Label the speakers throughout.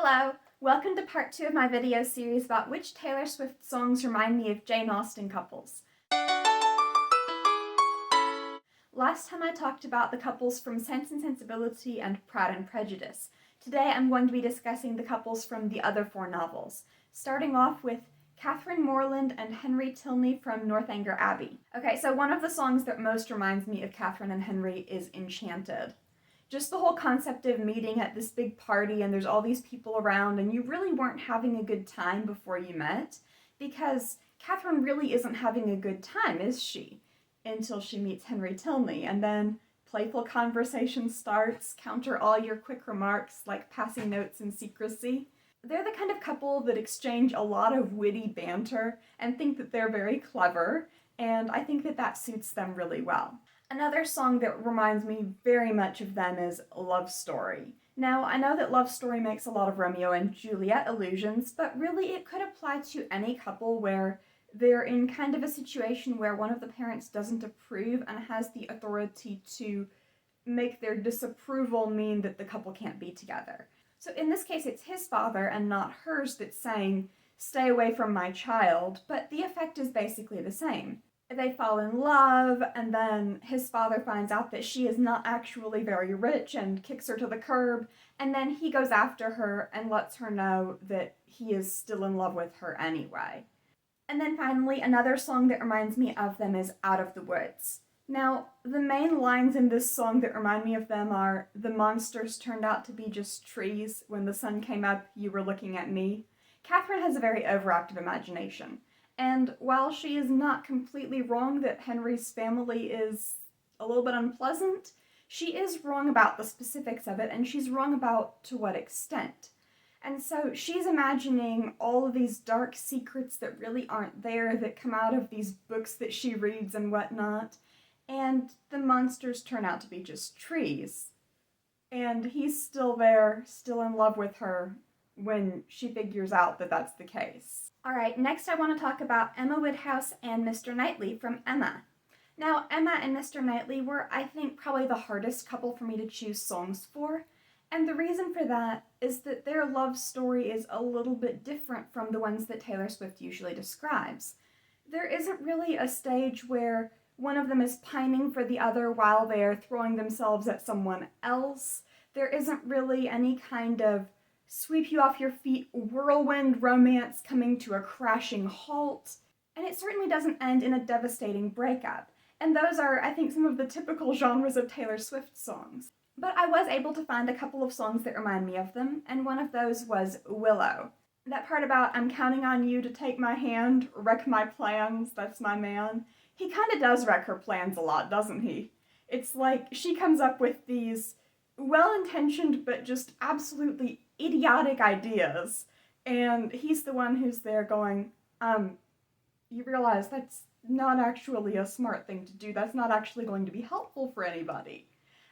Speaker 1: Hello! Welcome to part 2 of my video series about which Taylor Swift songs remind me of Jane Austen couples. Last time I talked about the couples from Sense and Sensibility and Pride and Prejudice. Today I'm going to be discussing the couples from the other 4 novels, starting off with Catherine Morland and Henry Tilney from Northanger Abbey. Okay, so one of the songs that most reminds me of Catherine and Henry is Enchanted. Just the whole concept of meeting at this big party and there's all these people around and you really weren't having a good time before you met, because Catherine really isn't having a good time, is she? Until she meets Henry Tilney, and then playful conversation starts, counter all your quick remarks like passing notes in secrecy. They're the kind of couple that exchange a lot of witty banter and think that they're very clever, and I think that that suits them really well. Another song that reminds me very much of them is Love Story. Now, I know that Love Story makes a lot of Romeo and Juliet allusions, but really it could apply to any couple where they're in kind of a situation where one of the parents doesn't approve and has the authority to make their disapproval mean that the couple can't be together. So in this case, it's his father and not hers that's saying, "Stay away from my child," but the effect is basically the same. They fall in love, and then his father finds out that she is not actually very rich and kicks her to the curb, and then he goes after her and lets her know that he is still in love with her anyway. And then finally, another song that reminds me of them is Out of the Woods. Now, the main lines in this song that remind me of them are, "The monsters turned out to be just trees. When the sun came up, you were looking at me." Catherine has a very overactive imagination. And while she is not completely wrong that Henry's family is a little bit unpleasant, she is wrong about the specifics of it, and she's wrong about to what extent. And so she's imagining all of these dark secrets that really aren't there, that come out of these books that she reads and whatnot, and the monsters turn out to be just trees. And he's still there, still in love with her, when she figures out that that's the case. Alright, next I want to talk about Emma Woodhouse and Mr. Knightley from Emma. Now, Emma and Mr. Knightley were, I think, probably the hardest couple for me to choose songs for, and the reason for that is that their love story is a little bit different from the ones that Taylor Swift usually describes. There isn't really a stage where one of them is pining for the other while they're throwing themselves at someone else. There isn't really any kind of sweep you off your feet whirlwind romance coming to a crashing halt, and it certainly doesn't end in a devastating breakup. And those are, I think, some of the typical genres of Taylor Swift songs. But I was able to find a couple of songs that remind me of them, and one of those was Willow. That part about, "I'm counting on you to take my hand, wreck my plans, that's my man." He kind of does wreck her plans a lot, doesn't he? It's like she comes up with these well-intentioned but just absolutely idiotic ideas, and he's the one who's there going, you realize that's not actually a smart thing to do, that's not actually going to be helpful for anybody.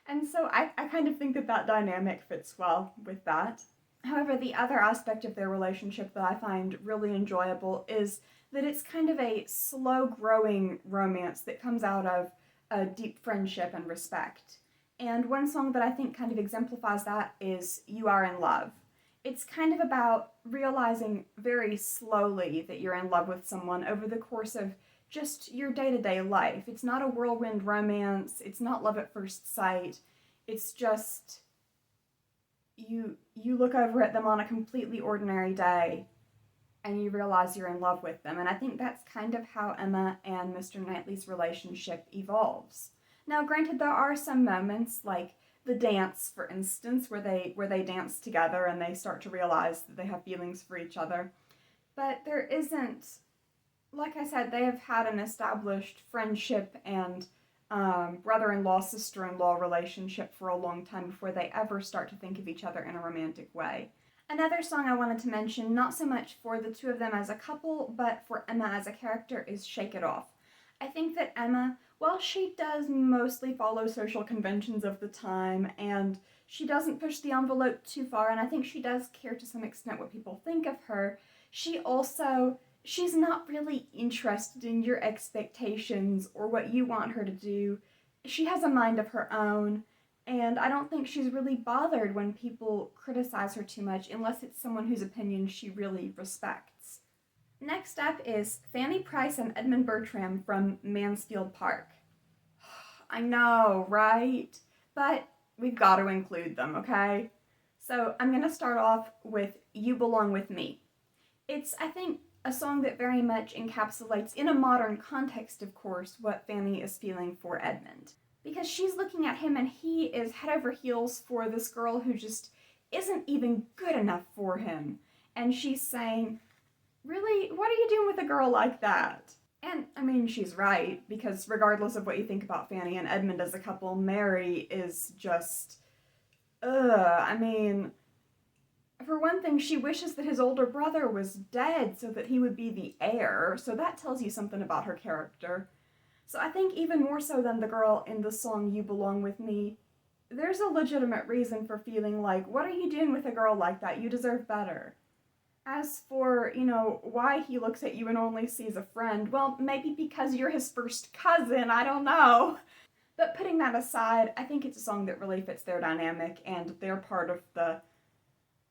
Speaker 1: And so I kind of think that that dynamic fits well with that. However, the other aspect of their relationship that I find really enjoyable is that it's kind of a slow-growing romance that comes out of a deep friendship and respect. And one song that I think kind of exemplifies that is You Are in Love. It's kind of about realizing very slowly that you're in love with someone over the course of just your day-to-day life. It's not a whirlwind romance, it's not love at first sight, it's just you look over at them on a completely ordinary day and you realize you're in love with them. And I think that's kind of how Emma and Mr. Knightley's relationship evolves. Now, granted, there are some moments, like the dance, for instance, where they dance together and they start to realize that they have feelings for each other. But there isn't, like I said, they have had an established friendship and brother-in-law, sister-in-law relationship for a long time before they ever start to think of each other in a romantic way. Another song I wanted to mention, not so much for the two of them as a couple, but for Emma as a character, is Shake It Off. I think that Emma, while she does mostly follow social conventions of the time, and she doesn't push the envelope too far, and I think she does care to some extent what people think of her, she's not really interested in your expectations or what you want her to do. She has a mind of her own, And I don't think she's really bothered when people criticize her too much unless it's someone whose opinion she really respects. Next up is Fanny Price and Edmund Bertram from Mansfield Park. I know, right? But we've got to include them, okay? So I'm going to start off with You Belong With Me. It's, I think, a song that very much encapsulates, in a modern context, of course, what Fanny is feeling for Edmund. Because she's looking at him and he is head over heels for this girl who just isn't even good enough for him. And she's saying, really, what are you doing with a girl like that? And, I mean, she's right, because regardless of what you think about Fanny and Edmund as a couple, Mary is just, I mean, for one thing, she wishes that his older brother was dead so that he would be the heir, so that tells you something about her character. So I think even more so than the girl in the song You Belong With Me, there's a legitimate reason for feeling like, what are you doing with a girl like that? You deserve better. As for, why he looks at you and only sees a friend, well, maybe because you're his first cousin, I don't know. But putting that aside, I think it's a song that really fits their dynamic, and they're part of the,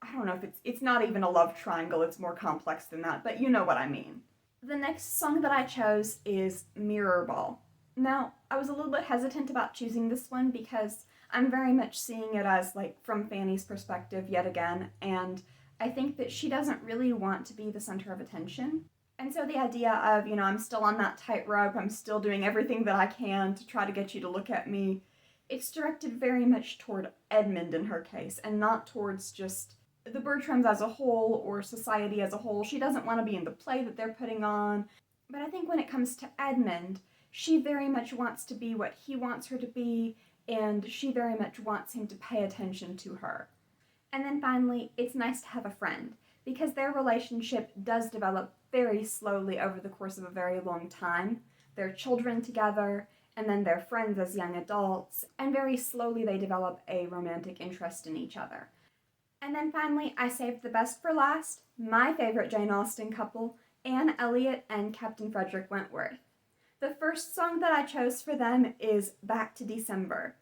Speaker 1: I don't know if it's not even a love triangle, it's more complex than that, but you know what I mean. The next song that I chose is Mirror Ball. Now, I was a little bit hesitant about choosing this one because I'm very much seeing it as, from Fanny's perspective yet again, and I think that she doesn't really want to be the center of attention. And so the idea of, I'm still on that tightrope, I'm still doing everything that I can to try to get you to look at me, it's directed very much toward Edmund in her case, and not towards just the Bertrams as a whole or society as a whole. She doesn't want to be in the play that they're putting on. But I think when it comes to Edmund, she very much wants to be what he wants her to be, and she very much wants him to pay attention to her. And then finally, it's nice to have a friend, because their relationship does develop very slowly over the course of a very long time. They're children together, and then they're friends as young adults, and very slowly they develop a romantic interest in each other. And then finally, I saved the best for last, my favorite Jane Austen couple, Elliot and Captain Frederick Wentworth. The first song that I chose for them is Back to December.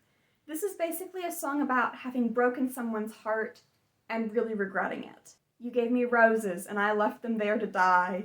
Speaker 1: This is basically a song about having broken someone's heart and really regretting it. You gave me roses and I left them there to die.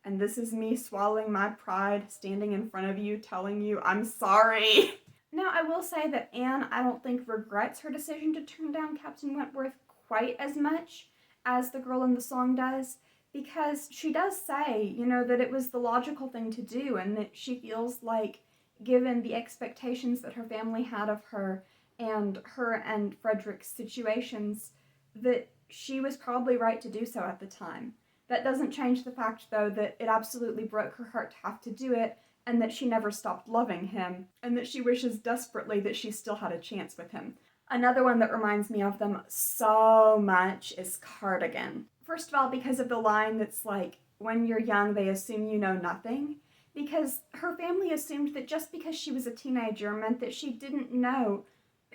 Speaker 1: And this is me swallowing my pride, standing in front of you, telling you I'm sorry. Now, I will say that Anne, I don't think, regrets her decision to turn down Captain Wentworth quite as much as the girl in the song does, because she does say, that it was the logical thing to do, and that she feels like, given the expectations that her family had of her and Frederick's situations, that she was probably right to do so at the time. That doesn't change the fact, though, that it absolutely broke her heart to have to do it, and that she never stopped loving him, and that she wishes desperately that she still had a chance with him. Another one that reminds me of them so much is Cardigan. First of all, because of the line that's like, when you're young, they assume you know nothing. Because her family assumed that just because she was a teenager meant that she didn't know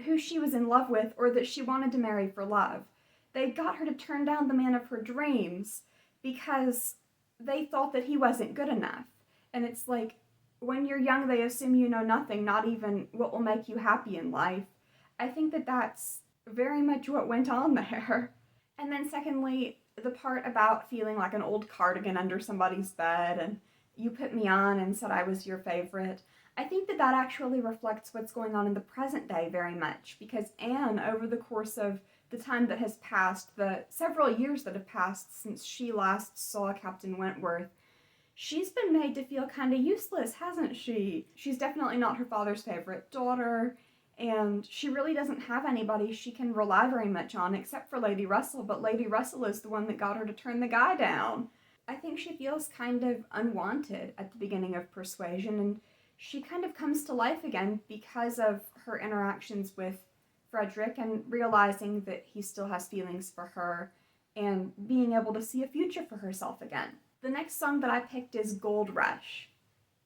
Speaker 1: who she was in love with or that she wanted to marry for love. They got her to turn down the man of her dreams because they thought that he wasn't good enough. And it's like, when you're young, they assume you know nothing, not even what will make you happy in life. I think that that's very much what went on there. And then secondly, the part about feeling like an old cardigan under somebody's bed and you put me on and said I was your favorite. I think that actually reflects what's going on in the present day very much, because Anne, over the course of the time that has passed, the several years that have passed since she last saw Captain Wentworth, she's been made to feel kind of useless, hasn't she? She's definitely not her father's favorite daughter, and she really doesn't have anybody she can rely very much on except for Lady Russell, but Lady Russell is the one that got her to turn the guy down. I think she feels kind of unwanted at the beginning of Persuasion, and she kind of comes to life again because of her interactions with Frederick and realizing that he still has feelings for her and being able to see a future for herself again. The next song that I picked is Gold Rush.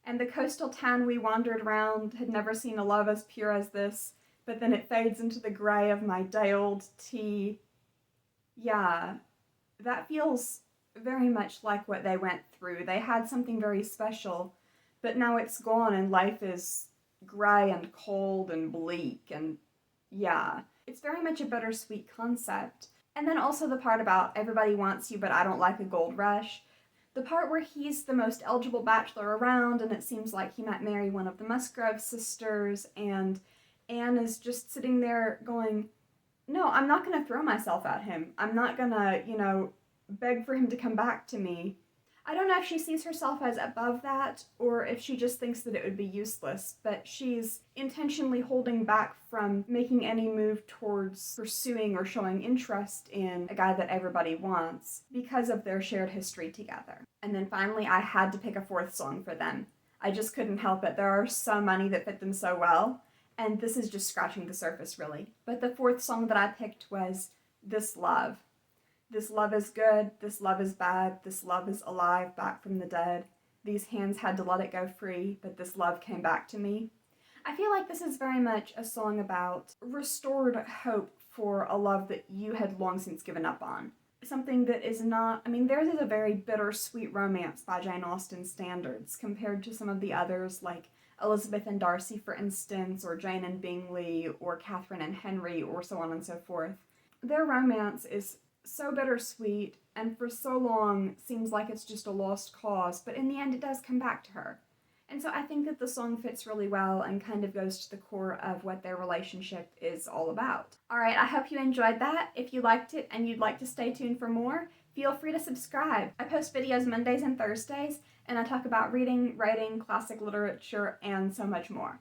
Speaker 1: And the coastal town we wandered round had never seen a love as pure as this, but then it fades into the grey of my day-old tea. Yeah, that feels very much like what they went through. They had something very special, but now it's gone and life is grey and cold and bleak, and Yeah, it's very much a bittersweet concept. And then also the part about everybody wants you, but I don't like a gold rush. The part where he's the most eligible bachelor around, and it seems like he might marry one of the Musgrove sisters, and Anne is just sitting there going, no, I'm not going to throw myself at him. I'm not going to, beg for him to come back to me. I don't know if she sees herself as above that or if she just thinks that it would be useless, but she's intentionally holding back from making any move towards pursuing or showing interest in a guy that everybody wants because of their shared history together. And then finally, I had to pick a fourth song for them. I just couldn't help it. There are so many that fit them so well, and this is just scratching the surface, really. But the fourth song that I picked was This Love. This love is good, this love is bad, this love is alive, back from the dead. These hands had to let it go free, but this love came back to me. I feel like this is very much a song about restored hope for a love that you had long since given up on. Something that is not, theirs is a very bittersweet romance by Jane Austen standards compared to some of the others like Elizabeth and Darcy, for instance, or Jane and Bingley, or Catherine and Henry, or so on and so forth. Their romance is so bittersweet, and for so long seems like it's just a lost cause, but in the end it does come back to her. And so I think that the song fits really well and kind of goes to the core of what their relationship is all about. Alright, I hope you enjoyed that. If you liked it and you'd like to stay tuned for more, feel free to subscribe. I post videos Mondays and Thursdays, and I talk about reading, writing, classic literature, and so much more.